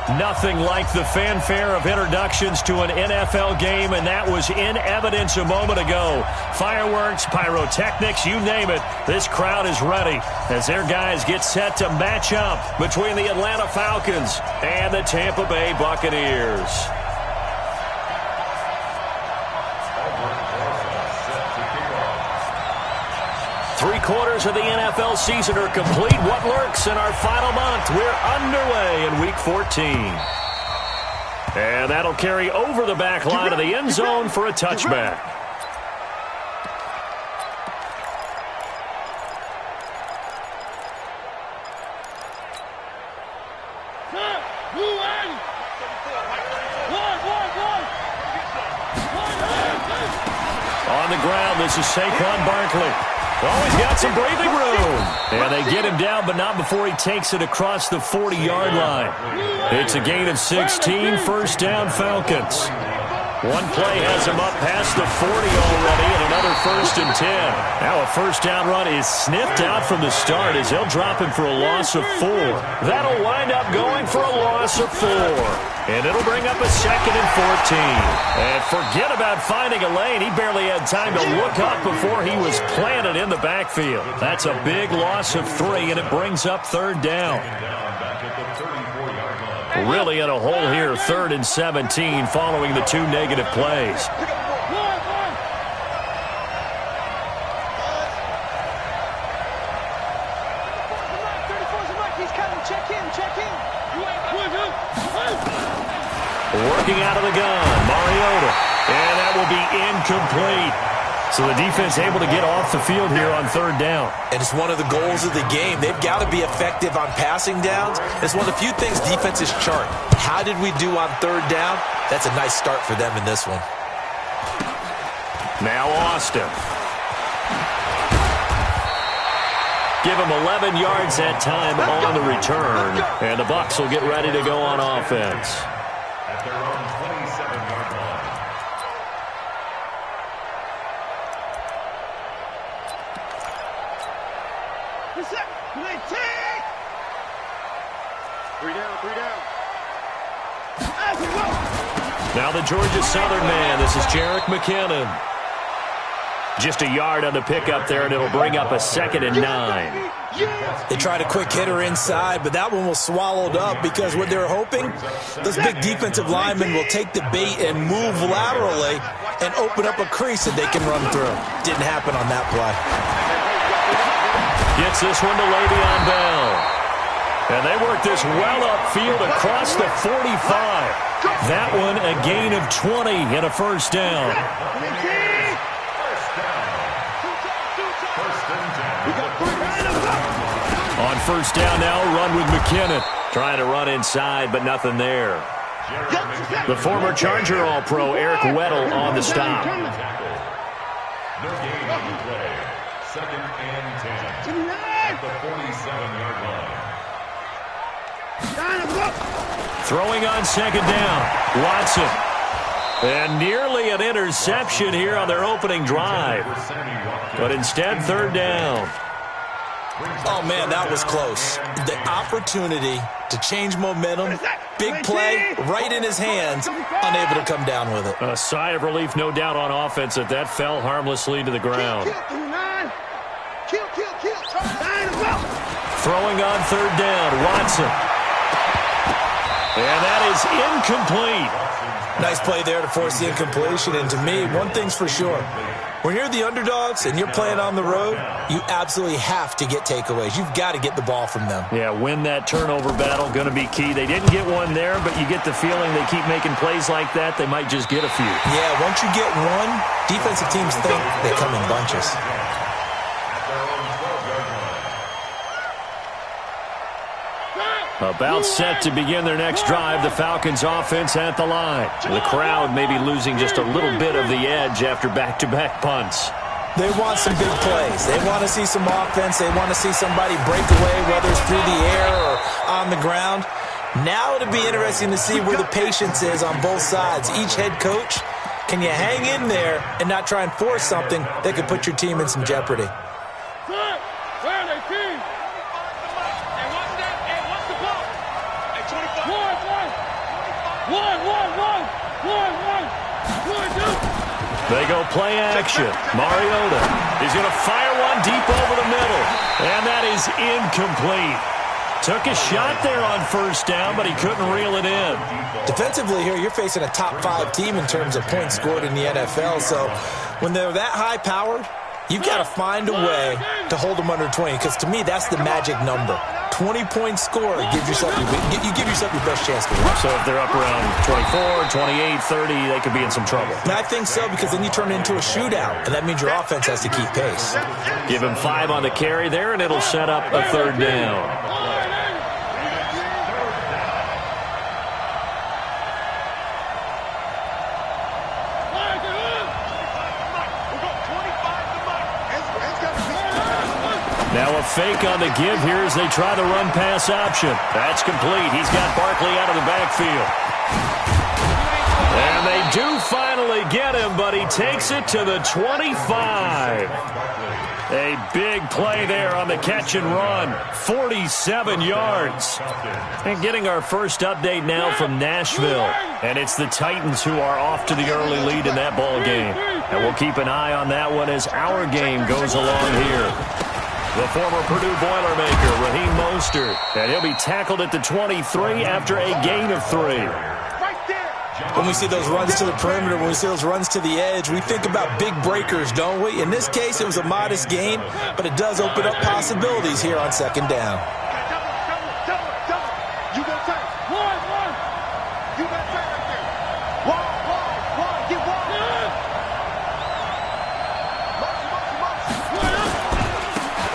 Nothing like the fanfare of introductions to an NFL game, and that was in evidence a moment ago. Fireworks, pyrotechnics, you name it. This crowd is ready as their guys get set to match up between the Atlanta Falcons and the Tampa Bay Buccaneers. Three-quarters of the NFL season are complete. What lurks in our final month? We're underway in Week 14. And that'll carry over the back line of the end zone for a touchback. On the ground, this is Saquon Barkley. Oh, he's got some breathing room. And they get him down, but not before he takes it across the 40-yard line. It's a gain of 16, first down Falcons. One play has him up past the 40 already, and another 1st and 10. Now a first down run is sniffed out from the start as they'll drop him for a loss of 4. That'll wind up going for a loss of 4. And it'll bring up a 2nd and 14. And forget about finding a lane. He barely had time to look up before he was planted in the backfield. That's a big loss of 3, and it brings up 3rd down. Really in a hole here, 3rd and 17 following the 2 negative plays. Working out of the gun, Mariota. And that will be incomplete. So the defense able to get off the field here on 3rd down. And it's one of the goals of the game. They've got to be effective on passing downs. It's one of the few things defenses chart. How did we do on 3rd down? That's a nice start for them in this one. Now Austin. Give him 11 yards that time on the return. And the Bucs will get ready to go on offense. At their own 27-yard line. Now the Georgia Southern man. This is Jerick McKinnon. Just a yard on the pickup there, and it'll bring up a 2nd and 9. They tried a quick hitter inside, but that one was swallowed up because what they're hoping, those big defensive linemen will take the bait and move laterally and open up a crease that they can run through. Didn't happen on that play. Gets this one to Le'Veon Bell. And they work this well upfield across the 45. That one a gain of 20 and a first down. On first down now, run with McKinnon. Trying to run inside, but nothing there. The former Charger All-Pro Eric Weddle on the stop. No gain on the play. 2nd and 10. At the 47-yard line. Throwing on 2nd down. Watson. And nearly an interception here on their opening drive. But instead, 3rd down. Oh, man, that was close. The opportunity to change momentum, big play, right in his hands, unable to come down with it. A sigh of relief, no doubt, on offense that fell harmlessly to the ground. Throwing on 3rd down, Watson. And that is incomplete. Nice play there to force the incompletion. And to me, one thing's for sure. When you're the underdogs and you're playing on the road, you absolutely have to get takeaways. You've got to get the ball from them. Yeah, win that turnover battle, going to be key. They didn't get one there, but you get the feeling they keep making plays like that, they might just get a few. Yeah, once you get one, defensive teams think they come in bunches. About set to begin their next drive, the Falcons offense at the line. The crowd may be losing just a little bit of the edge after back-to-back punts. They want some big plays. They want to see some offense. They want to see somebody break away, whether it's through the air or on the ground. Now it'll be interesting to see where the patience is on both sides. Each head coach, can you hang in there and not try and force something that could put your team in some jeopardy? They go play action. Mariota is going to fire one deep over the middle. And that is incomplete. Took a shot there on first down, but he couldn't reel it in. Defensively here, you're facing a top-5 team in terms of points scored in the NFL. So when they're that high-powered, you've got to find a way to hold them under 20. Because to me, that's the magic number. 20-point score gives yourself you give yourself your best chance to win. So if they're up around 24, 28, 30, they could be in some trouble. And I think so, because then you turn it into a shootout, and that means your offense has to keep pace. Give him 5 on the carry there, and it'll set up a third down. Now a fake on the give here as they try the run-pass option. That's complete. He's got Barkley out of the backfield. And they do finally get him, but he takes it to the 25. A big play there on the catch and run. 47 yards. And getting our first update now from Nashville. And it's the Titans who are off to the early lead in that ball game. And we'll keep an eye on that one as our game goes along here. The former Purdue Boilermaker, Raheem Mostert. And he'll be tackled at the 23 after a gain of 3. When we see those runs to the perimeter, when we see those runs to the edge, we think about big breakers, don't we? In this case, it was a modest gain, but it does open up possibilities here on second down.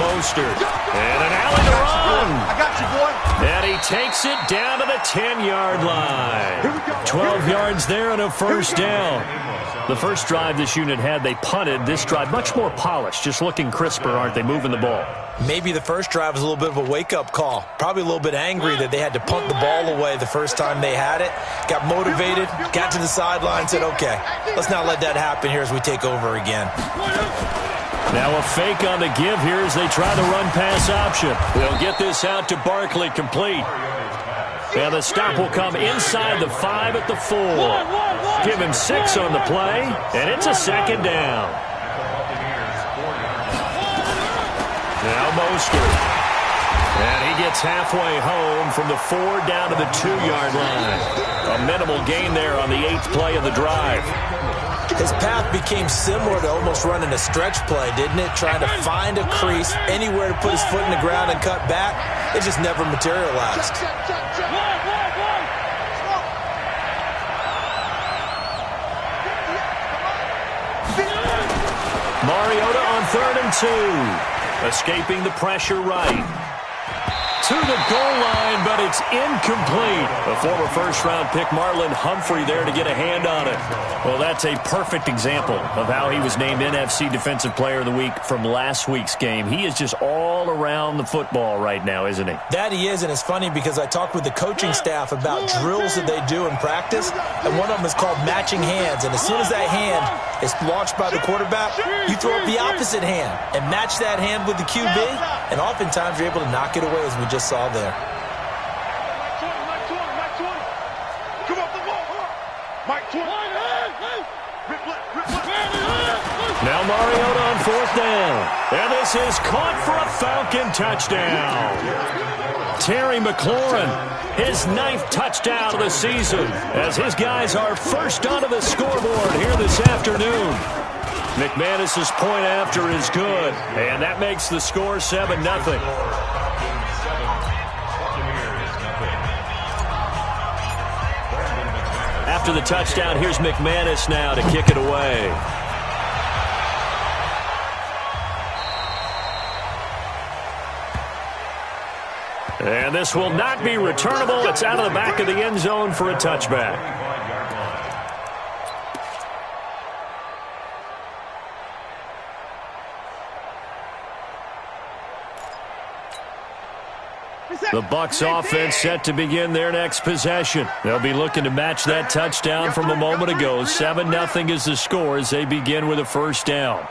Mostert. And an alley to run. I got you, boy. And he takes it down to the 10-yard line. 12 yards there and a first down. The first drive this unit had, they punted. This drive, much more polished, just looking crisper, aren't they, moving the ball? Maybe the first drive was a little bit of a wake-up call. Probably a little bit angry that they had to punt the ball away the first time they had it. Got motivated, got to the sideline, said, okay, let's not let that happen here as we take over again. Now a fake on the give here as they try the run-pass option. They'll get this out to Barkley, complete. And the stop will come inside the 5 at the 4. Give him 6 on the play, and it's a second down. Now Mostert. And he gets halfway home from the 4 down to the 2-yard line. A minimal gain there on the 8th play of the drive. His path became similar to almost running a stretch play, didn't it? Trying to find a crease, anywhere to put his foot in the ground and cut back. It just never materialized. Mariota on 3rd and 2. Escaping the pressure right. To the goal line, but it's incomplete. A former first-round pick, Marlon Humphrey, there to get a hand on it. Well, that's a perfect example of how he was named NFC Defensive Player of the Week from last week's game. He is just all around the football right now, isn't he? That he is, and it's funny because I talked with the coaching staff about drills that they do in practice, and one of them is called matching hands. And as soon as that hand is launched by the quarterback, you throw up the opposite hand and match that hand with the QB, and oftentimes you're able to knock it away, as we just saw there. Now Mariota on 4th down. And this is caught for a Falcon touchdown. Terry McLaurin, his 9th touchdown of the season, as his guys are first onto the scoreboard here this afternoon. McManus's point after is good, and that makes the score 7-0. After the touchdown, here's McManus now to kick it away. And this will not be returnable. It's out of the back of the end zone for a touchback. The Bucs offense set to begin their next possession. They'll be looking to match that touchdown from a moment ago. 7-0 is the score as they begin with a first down.